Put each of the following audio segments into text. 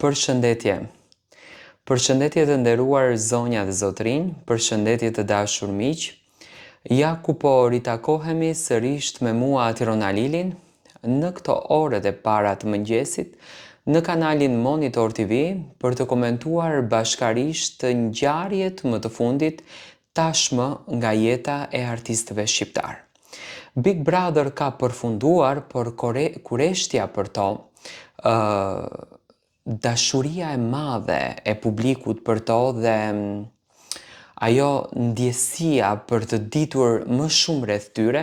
Përshëndetje. Përshëndetje të nderuar zonja dhe zotrinj, përshëndetje të dashur miq. Ja ku po ritakohemi sërish me mua Tirona Lilin në këto orët e para të mëngjesit në kanalin Monitor TV për të komentuar bashkarisht ngjarjet më të fundit tashmë nga jeta e artistëve shqiptar. Big Brother ka përfunduar, por kureshtja për to, dashuria e madhe e publikut për to dhe ajo ndjesia për të ditur më shumë rreth tyre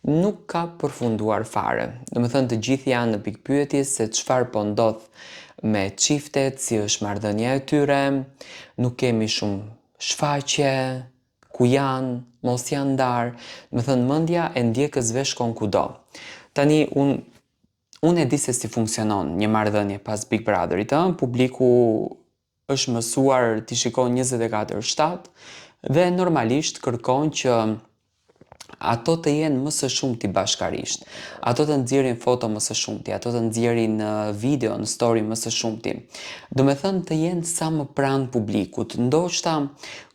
nuk ka përfunduar fare. Domethënë të gjithë janë në pikpyetje se çfarë po ndodh me çiftet, si është marrëdhënia e tyre, nuk kemi shumë shfaqje, ku janë, mos janë ndarë, domethënë mendja e ndjekësve shkon kudo. Tani unë e di se si funksionon një marrëdhënie pas Big Brotherit, publiku është mësuar t'i shikon 24/7 dhe normalisht kërkon që ato të jenë më së shumti bashkarisht, ato të nxjerrin foto më së shumti, ato të nxjerrin video në story më së shumti. Do me thënë të jenë sa më pranë publikut. Ndoshta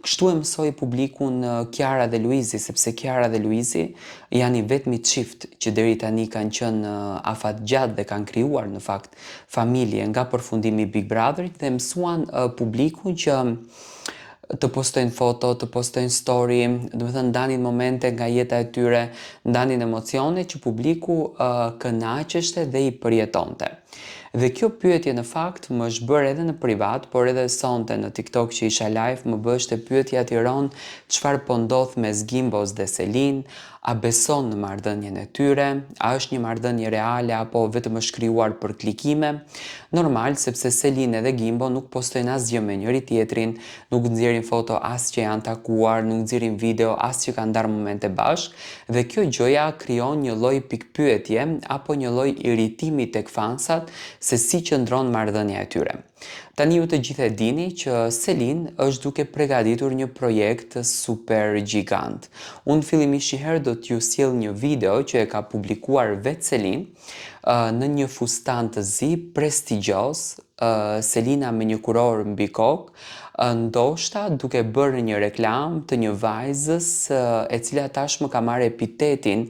kështu e mësoi publikun Kiara dhe Luizi, sepse Kiara dhe Luizi janë i vetmi çift që deri tani kanë qenë afatgjatë dhe kanë krijuar në fakt familje nga përfundimi i Big Brotherit dhe mësuan publikun që të postojnë foto, të postojnë story, do me thënë ndanin momente nga jeta e tyre, ndanin emocione që publiku kënaqeshte dhe i përjetonte. Dhe kjo pyetje në fakt më është bërë edhe në privat, por edhe sonte në TikTok që isha live, më bështe pyetja Tiron, çfarë po ndodh mes Gimbos dhe Selin, a beson në marrëdhënien e tyre, a është një marrëdhënie reale apo vetëm është krijuar për klikime? Normal, sepse Selin edhe Gimbo nuk postojnë asgjë me njëri tjetrin, nuk nxjerrin foto as që janë takuar, nuk nxjerrin video as që kanë ndarë momente bashk, dhe kjo gjëja krijon një lloj pikpyetje apo një lloj irritimi tek fansat se si qëndron marrëdhënia e tyre. Tani ju të gjithë e dini që Selin është duke përgatitur një projekt super gjigant. Unë fillimisht njëherë do t'ju sjell një video që e ka publikuar vetë Selin në një fustan të zi prestigjos, Selina me një kuror mbi kokë, ndoshta duke bërë një reklam të një vajzës e cila tashmë ka marrë epitetin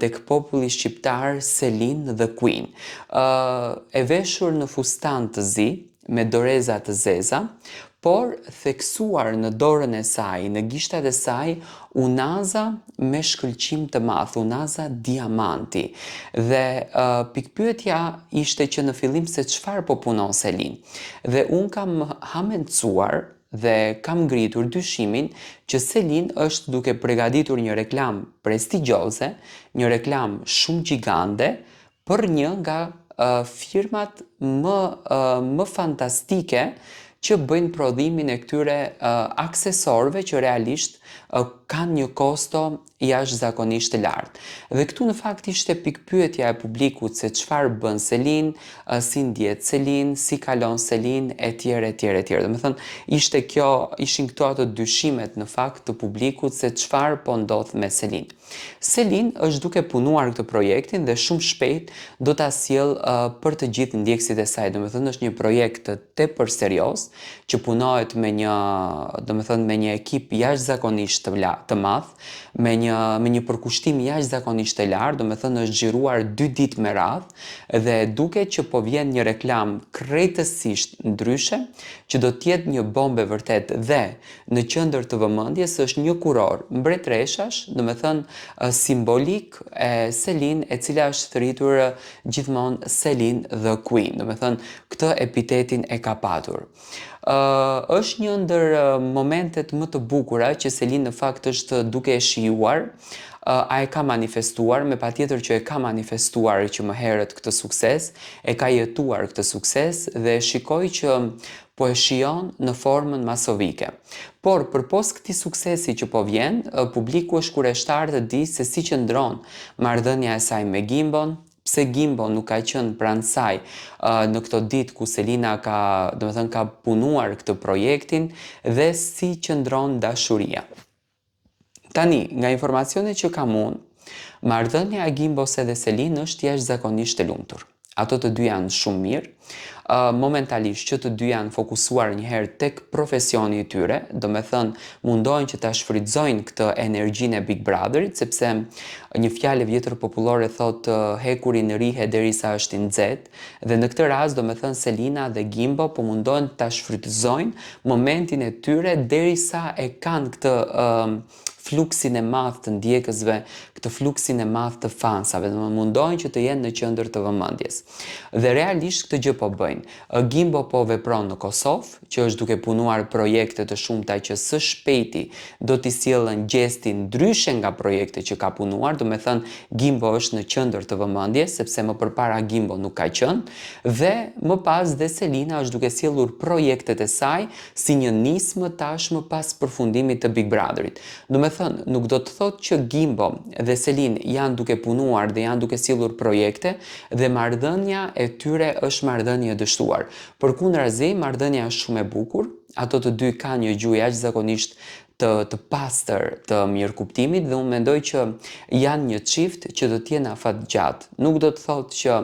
tek populli shqiptar Selin the Queen. E veshur në fustan të zi, me doreza të zeza, por theksuar në dorën e saj, në gishtat e saj, unaza me shkëlqim të madh, unaza diamanti. Dhe pikpyetja ishte që në fillim se çfarë po punon Selin. Dhe unë kam hamencuar dhe kam ngritur dyshimin që Selin është duke përgatitur një reklam prestigjioze, një reklam shumë gjigande për një nga firmat më fantastike që bëjnë prodhimin e këtyre aksesorëve që realisht kanë një kosto jashtëzakonisht të lartë. Dhe këtu në fakt ishte pikpyetja e publikut se çfarë bën Selin, si ndjet Selin, si kalon Selin etj. Do me thënë ishin këto ato dyshimet në fakt të publikut se çfarë po ndodh me Selin. Selin është duke punuar këtë projektin dhe shumë shpejt do ta sjell për të gjithë ndjekësit e saj. Do me thënë është një projekt tepër serioz që punohet me një ekip jashtëzakonisht të madh, me një përkushtim jashtëzakonisht të lartë, do me thënë është xhiruar 2 ditë me radhë dhe duket që po vjen një reklam krejtësisht ndryshe që do t'jetë një bombë vërtet dhe në qendër të vëmendjes është një kuror mbretëreshash, do me thënë simbolik e Selin e cila është thëritur gjithmonë Selin the Queen, do me thënë këtë epitetin e ka patur. Është një ndër momentet më të bukura që Selin në fakt është duke e shijuar, a e ka manifestuar, me patjetër që e ka manifestuar që më herët këtë sukses, e ka jetuar këtë sukses dhe shikoj që po e shijon në formën masovike. Por përpos këtij suksesi që po vjen, publiku është kureshtar të di se si qëndron marrëdhënia e saj me Gimbon, pse Gimbo nuk ka qenë pranë saj në këto ditë ku Selina ka punuar këtë projektin dhe si qëndron dashuria. Tani, nga informacionet që kam unë, marrëdhënia e Gimbos edhe Selin është jashtëzakonisht e lumtur. Ato të dy janë shumë mirë. momentalisht që të dy janë fokusuar njëherë tek profesioni i tyre, do me thënë mundohen që ta shfrytëzojnë këtë energjinë e Big Brotherit, sepse një fjalë vjetër popullore thot hekurin rihe derisa është i nxehtë, dhe në këtë rast do me thënë Selina dhe Gimbo po mundohen ta shfrytëzojnë momentin e tyre derisa e kanë këtë fluksin e madh të ndjekësve, këtë fluksin e madh të fansave, do mundohen që të jenë në qendër të vëmendjes. Dhe realisht këtë gjë po bëjnë. Gimbo po vepron në Kosovë, që është duke punuar projekte të shumta që së shpejti do t'i sjellën gjesti ndryshe nga projekte që ka punuar, do me thënë Gimbo është në qendër të vëmendjes, sepse më përpara Gimbo nuk ka qenë, dhe më pas dhe Selina është duke sjellur projektet e saj si një nismë tashmë pas përfundimit të Big Brotherit. Do me thënë, nuk do të thotë që Gimbo dhe Selin janë duke punuar dhe janë duke sjellur projekte dhe marrëdhënia e tyre është marrëdhënie dështuar. Përkundrazi, marrëdhënia është shumë e bukur, ato të dy kanë një gjuhë jashtëzakonisht të pastër të mirëkuptimit dhe unë mendoj që janë një çift që do t'jenë afatgjatë. Nuk do të thotë që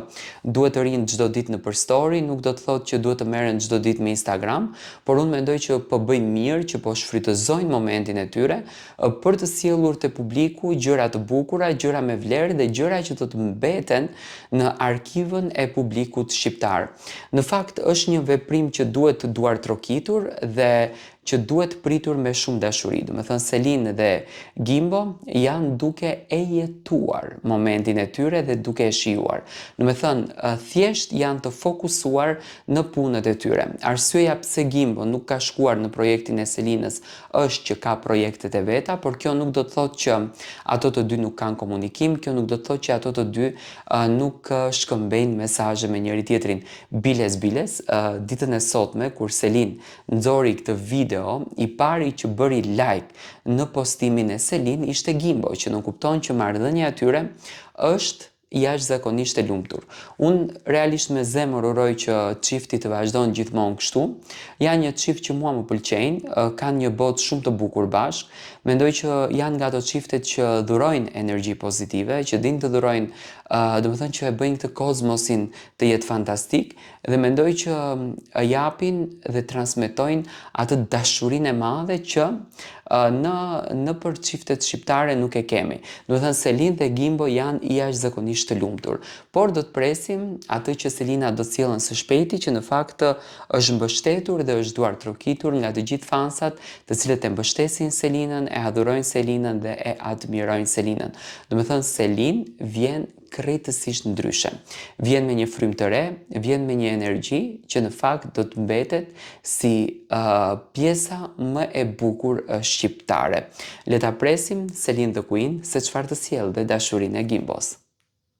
duhet të rinë çdo ditë nëpër story, nuk do të thotë që duhet të merren çdo ditë me Instagram, por unë mendoj që po bëjnë mirë që po shfrytëzojnë momentin e tyre për të sjellur te publiku gjëra të bukura, gjëra me vlerë dhe gjëra që do të mbeten në arkivën e publikut shqiptar. Në fakt është një veprim që duhet të duartrokitur dhe që duhet pritur me shumë dashuri. Do me thënë Selin dhe Gimbo janë duke e jetuar momentin e tyre dhe duke e shijuar. Do me thënë thjesht janë të fokusuar në punët e tyre. Arsyeja pse Gimbo nuk ka shkuar në projektin e Selinës është që ka projektet e veta, por kjo nuk do të thotë që ato të dy nuk kanë komunikim, kjo nuk do të thotë që ato të dy nuk shkëmbejnë mesazhe me njëri tjetrin. Biles, ditën e sotme kur Selin nxori këtë video, i pari që bëri like në postimin e Selin ishte Gimbo, që nuk kupton që marrëdhënia e tyre është jashtëzakonisht e lumtur. Unë realisht me zemër uroj që çifti të vazhdojnë gjithmonë kështu. Janë një çift që mua më pëlqejnë, kanë një botë shumë të bukur bashkë. Mendoj që janë nga ato çiftet që dhurojnë energji pozitive, që dinë të dhurojnë, do të thënë që e bëjnë këtë kozmosin të jetë fantastik dhe mendoj që japin dhe transmetojnë atë dashurinë e madhe që në për çiftet shqiptare nuk e kemi. Do të thënë Selin dhe Gimbo janë jashtëzakonisht të lumtur, por do të presim atë që Selina do të sjellën së shpejti, që në fakt është mbështetur dhe është duartrokitur nga të gjithë fansat, të cilët e mbështesin Selinën, e adhurojnë Selinën dhe e admirojnë Selinën. Do të thënë Selin vjen krejtësisht ndryshe. Vjen me një frymë të re, vjen me një energji që në fakt do të mbetet si pjesa më e bukur shqiptare. Le ta presim Selin the Queen se çfarë të sjellë dhe dashurinë e Gimbos.